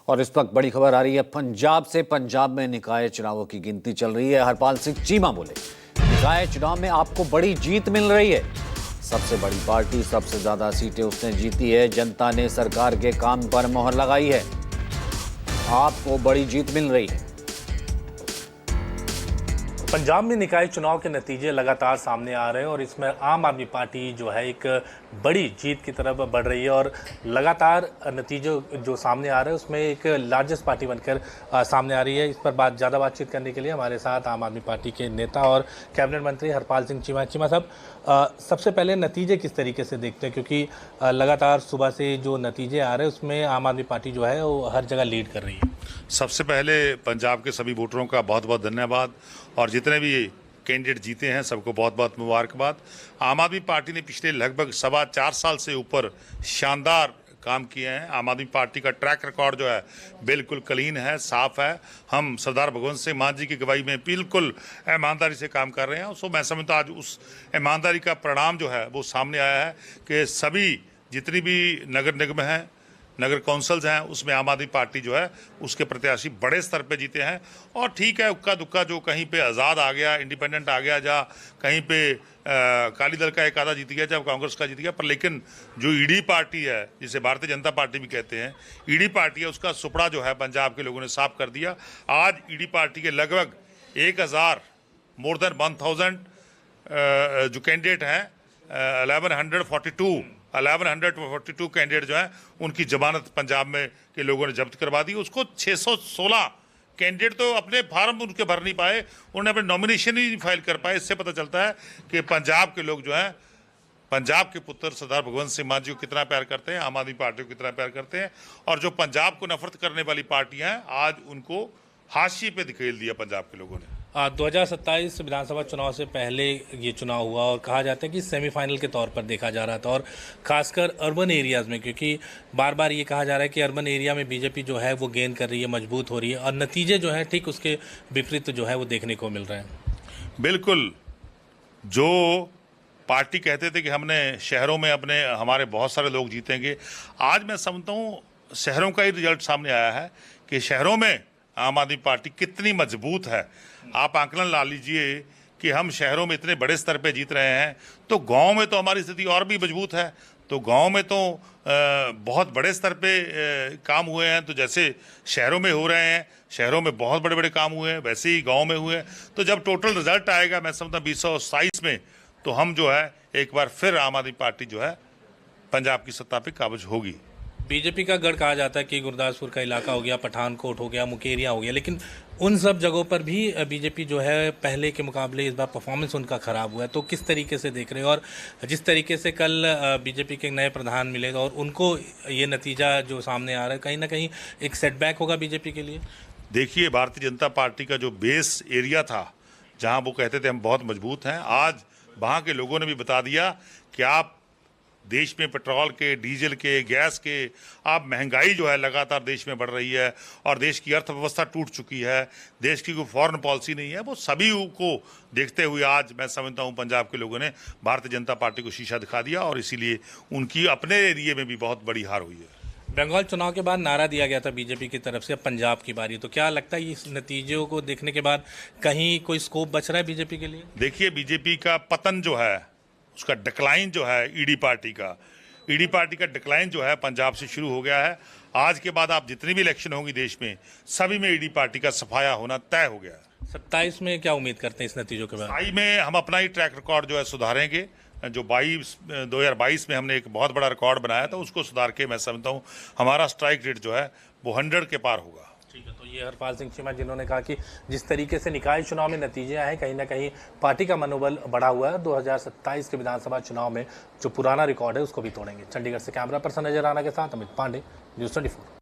और इस वक्त बड़ी खबर आ रही है पंजाब से। पंजाब में निकाय चुनावों की गिनती चल रही है। हरपाल सिंह चीमा बोले, निकाय चुनाव में आपको बड़ी जीत मिल रही है। सबसे बड़ी पार्टी, सबसे ज्यादा सीटें उसने जीती है। जनता ने सरकार के काम पर मोहर लगाई है। आपको बड़ी जीत मिल रही है। पंजाब में निकाय चुनाव के नतीजे लगातार सामने आ रहे हैं और इसमें आम आदमी पार्टी जो है एक बड़ी जीत की तरफ बढ़ रही है और लगातार नतीजे जो सामने आ रहे हैं उसमें एक लार्जेस्ट पार्टी बनकर सामने आ रही है। इस पर ज़्यादा बातचीत करने के लिए हमारे साथ आम आदमी पार्टी के नेता और कैबिनेट मंत्री हरपाल सिंह चीमा। चीमा साहब, सबसे पहले नतीजे किस तरीके से देखते हैं, क्योंकि लगातार सुबह से जो नतीजे आ रहे हैं उसमें आम आदमी पार्टी जो है वो हर जगह लीड कर रही है। सबसे पहले पंजाब के सभी वोटरों का बहुत बहुत धन्यवाद और जितने भी कैंडिडेट जीते हैं सबको बहुत बहुत मुबारकबाद। आम आदमी पार्टी ने पिछले लगभग 4.25 साल से ऊपर शानदार काम किए हैं। आम आदमी पार्टी का ट्रैक रिकॉर्ड जो है बिल्कुल क्लीन है, साफ है। हम सरदार भगवंत सिंह मान जी की गवाही में बिल्कुल ईमानदारी से काम कर रहे हैं। सो मैं समझता हूँ आज उस ईमानदारी का परिणाम जो है वो सामने आया है कि सभी जितनी भी नगर निगम हैं, नगर कौंसल्स हैं, उसमें आम आदमी पार्टी जो है उसके प्रत्याशी बड़े स्तर पे जीते हैं। और ठीक है, उक्का दुक्का जो कहीं पे आज़ाद आ गया, इंडिपेंडेंट आ गया, या कहीं पे अकाली दल का एक आधा जीत गया, जब कांग्रेस का जीत गया, पर लेकिन जो ईडी पार्टी है, जिसे भारतीय जनता पार्टी भी कहते हैं, ईडी पार्टी है, उसका सुपड़ा जो है पंजाब के लोगों ने साफ कर दिया। आज ईडी पार्टी के लगभग 1000 मोर देन 1000 जो कैंडिडेट हैं 1142 कैंडिडेट जो हैं उनकी जमानत पंजाब में के लोगों ने जब्त करवा दी। उसको 616 कैंडिडेट तो अपने फार्म उनके भर नहीं पाए, उन्होंने अपने नॉमिनेशन ही फाइल कर पाए। इससे पता चलता है कि पंजाब के लोग जो हैं, पंजाब के पुत्र सरदार भगवंत सिंह मान जी को कितना प्यार करते हैं, आम आदमी पार्टी को कितना प्यार करते हैं। और जो पंजाब को नफरत करने वाली पार्टियां हैं, आज उनको हाशिए पे धकेल दिया पंजाब के लोगों ने। 2027 विधानसभा चुनाव से पहले ये चुनाव हुआ और कहा जाता है कि सेमीफाइनल के तौर पर देखा जा रहा था, और खासकर अर्बन एरियाज़ में, क्योंकि बार बार ये कहा जा रहा है कि अर्बन एरिया में बीजेपी जो है वो गेन कर रही है, मजबूत हो रही है, और नतीजे जो है ठीक उसके विपरीत जो है वो देखने को मिल रहे हैं। बिल्कुल, जो पार्टी कहते थे कि हमने शहरों में हमारे बहुत सारे लोग जीतेंगे, आज मैं समझता हूँ शहरों का ही रिजल्ट सामने आया है कि शहरों में आम आदमी पार्टी कितनी मजबूत है। आप आंकलन ला लीजिए कि हम शहरों में इतने बड़े स्तर पे जीत रहे हैं, तो गांव में तो हमारी स्थिति और भी मजबूत है। तो गांव में तो बहुत बड़े स्तर पे काम हुए हैं। तो जैसे शहरों में हो रहे हैं, शहरों में बहुत बड़े बड़े काम हुए हैं, वैसे ही गाँव में हुए हैं। तो जब टोटल रिजल्ट आएगा, मैं समझता 2027 में, तो हम जो है एक बार फिर आम आदमी पार्टी जो है पंजाब की सत्ता पे काबिज होगी। बीजेपी का गढ़ कहा जाता है कि गुरदासपुर का इलाका हो गया, पठानकोट हो गया, मुकेरिया हो गया, लेकिन उन सब जगहों पर भी बीजेपी जो है पहले के मुकाबले इस बार परफॉर्मेंस उनका ख़राब हुआ है। तो किस तरीके से देख रहे हैं, और जिस तरीके से कल बीजेपी के नए प्रधान मिलेगा और उनको ये नतीजा जो सामने आ रहा है, कहीं ना कहीं एक सेटबैक होगा बीजेपी के लिए? देखिए, भारतीय जनता पार्टी का जो बेस एरिया था, जहाँ वो कहते थे हम बहुत मजबूत हैं, आज वहाँ के लोगों ने भी बता दिया कि आप देश में पेट्रोल के, डीजल के, गैस के, आप महंगाई जो है लगातार देश में बढ़ रही है और देश की अर्थव्यवस्था टूट चुकी है, देश की कोई फॉरेन पॉलिसी नहीं है। वो सभी को देखते हुए आज मैं समझता हूँ पंजाब के लोगों ने भारतीय जनता पार्टी को शीशा दिखा दिया और इसीलिए उनकी अपने एरिए में भी बहुत बड़ी हार हुई है। बंगाल चुनाव के बाद नारा दिया गया था बीजेपी की तरफ से, अब पंजाब की बारी, तो क्या लगता है इस नतीजों को देखने के बाद कहीं कोई स्कोप बच रहा है बीजेपी के लिए? देखिए, बीजेपी का पतन जो है, उसका डिक्लाइन जो है, ईडी पार्टी का डिक्लाइन जो है पंजाब से शुरू हो गया है। आज के बाद आप जितनी भी इलेक्शन होंगी देश में, सभी में ईडी पार्टी का सफाया होना तय हो गया है। 27 में क्या उम्मीद करते हैं इस नतीजों के बाद? 27 में हम अपना ही ट्रैक रिकॉर्ड जो है सुधारेंगे। जो 2022 में हमने एक बहुत बड़ा रिकॉर्ड बनाया था, उसको सुधार के मैं समझता हूँ हमारा स्ट्राइक रेट जो है वो 100 के पार होगा। ठीक है, तो ये हरपाल सिंह चीमा जिन्होंने कहा कि जिस तरीके से निकाय चुनाव में नतीजे आए, कहीं ना कहीं पार्टी का मनोबल बढ़ा हुआ है। 2027 के विधानसभा चुनाव में जो पुराना रिकॉर्ड है उसको भी तोड़ेंगे। चंडीगढ़ से कैमरा पर्सन नजर राणा के साथ अमित पांडे, न्यूज़ 24।